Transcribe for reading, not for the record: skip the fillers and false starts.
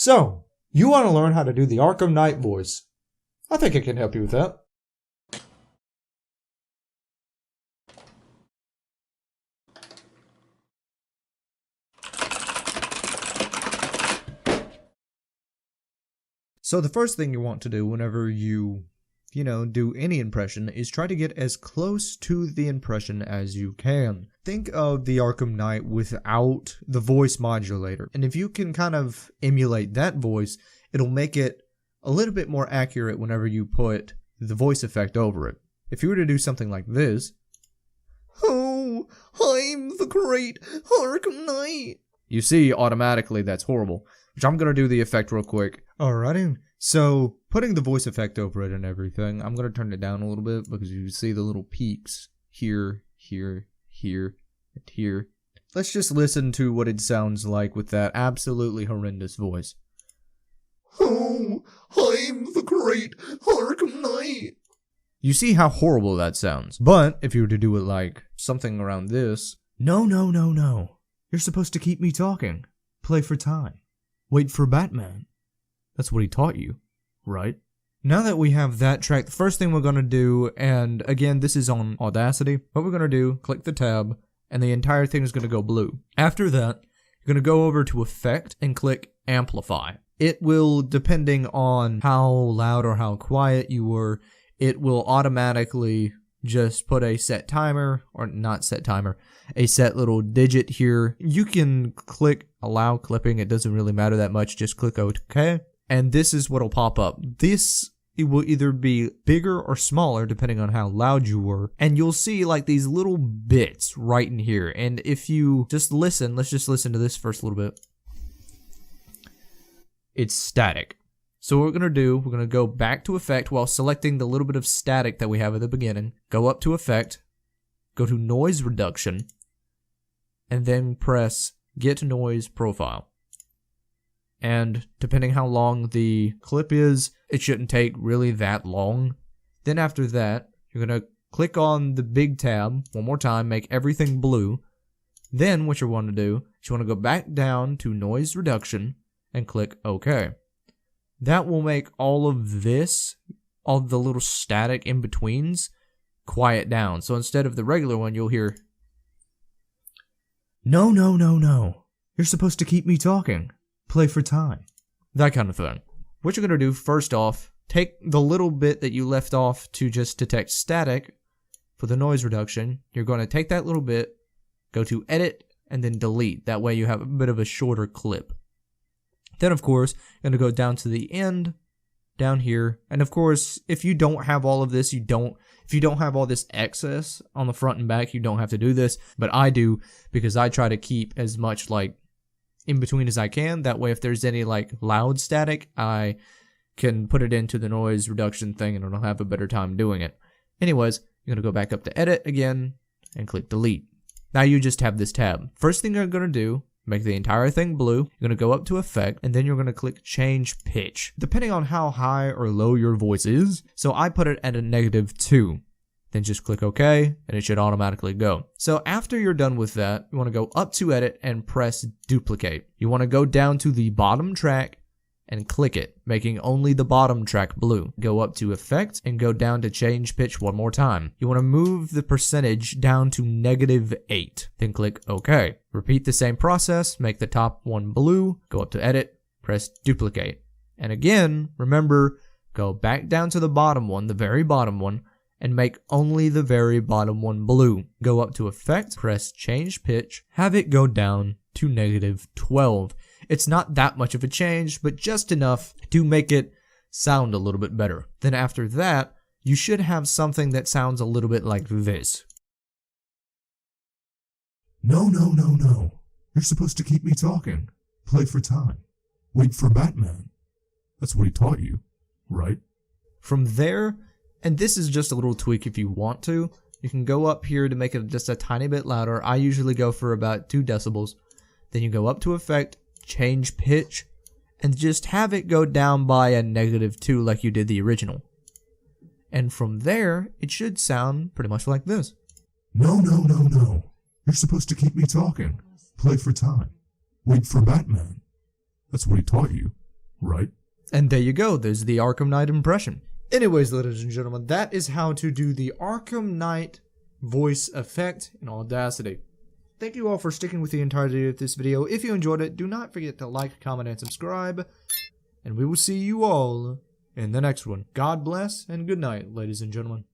So, you want to learn how to do the Arkham Knight voice. I think I can help you with that. So the first thing you want to do whenever you do any impression is try to get as close to the impression as you can. Think of the Arkham Knight without the voice modulator. And if you can kind of emulate that voice, it'll make it a little bit more accurate whenever you put the voice effect over it. If you were to do something like this, "Oh, I'm the great Arkham Knight," you see automatically that's horrible, which I'm going to do the effect real quick. Alrighty, so putting the voice effect over it and everything, I'm going to turn it down a little bit because you see the little peaks here, here, here, and here. Let's just listen to what it sounds like with that absolutely horrendous voice. "Oh, I'm the great Arkham Knight." You see how horrible that sounds. But if you were to do it like something around this, "No, no, no, no. You're supposed to keep me talking. Play for time. Wait for Batman. That's what he taught you, right?" Now that we have that track, the first thing we're going to do, and again, this is on Audacity, what we're going to do, click the tab, and the entire thing is going to go blue. After that, you're going to go over to Effect and click Amplify. It will, depending on how loud or how quiet you were, it will automatically just put a set timer, or not set timer, a set little digit here. You can click Allow Clipping, it doesn't really matter that much, just click OK. And this is what'll pop up. It will either be bigger or smaller depending on how loud you were. And you'll see like these little bits right in here. And if you just listen, let's just listen to this first little bit. It's static. So what we're going to do, we're going to go back to Effect while selecting the little bit of static that we have at the beginning. Go up to Effect, go to Noise Reduction, and then press Get Noise Profile. And depending how long the clip is, it shouldn't take really that long. Then after that, you're going to click on the big tab one more time, make everything blue. Then what you want to do is you want to go back down to Noise Reduction and click OK. That will make all of this, all the little static in betweens, quiet down. So instead of the regular one, you'll hear, "No, no, no, no. You're supposed to keep me talking. Play for time." That kind of thing. What you're going to do, first off, take the little bit that you left off to just detect static for the noise reduction. You're going to take that little bit, go to Edit, and then Delete. That way you have a bit of a shorter clip. Then, of course, you're going to go down to the end, down here. And, of course, if you don't have all of this, if you don't have all this excess on the front and back, you don't have to do this. But I do, because I try to keep as much, like, in between as I can. That way, if there's any, like, loud static, I can put it into the noise reduction thing and it'll have a better time doing it. Anyways, you're going to go back up to Edit again and click Delete. Now you just have this tab. First thing you're going to do, make the entire thing blue. You're going to go up to Effect, and then you're going to click Change Pitch, depending on how high or low your voice is. So I put it at a -2. Then just click OK, and it should automatically go. So after you're done with that, you want to go up to Edit and press Duplicate. You want to go down to the bottom track and click it, making only the bottom track blue. Go up to Effect and go down to Change Pitch one more time. You want to move the percentage down to -8, then click OK. Repeat the same process, make the top one blue, go up to Edit, press Duplicate. And again, remember, go back down to the bottom one, the very bottom one, and make only the very bottom one blue. Go up to Effect, press Change Pitch, have it go down to -12. It's not that much of a change, but just enough to make it sound a little bit better. Then after that, you should have something that sounds a little bit like this. "No, no, no, no. You're supposed to keep me talking. Play for time. Wait for Batman. That's what he taught you, right?" From there, and this is just a little tweak if you want to, you can go up here to make it just a tiny bit louder. I usually go for about 2 decibels. Then you go up to Effect, Change Pitch, and just have it go down by a -2 like you did the original. And from there, it should sound pretty much like this. "No, no, no, no. You're supposed to keep me talking. Play for time. Wait for Batman. That's what he taught you, right? And there you go, there's the Arkham Knight impression. Anyways, ladies and gentlemen, that is how to do the Arkham Knight voice effect in Audacity. Thank you all for sticking with the entirety of this video. If you enjoyed it, do not forget to like, comment, and subscribe. And we will see you all in the next one. God bless and good night, ladies and gentlemen.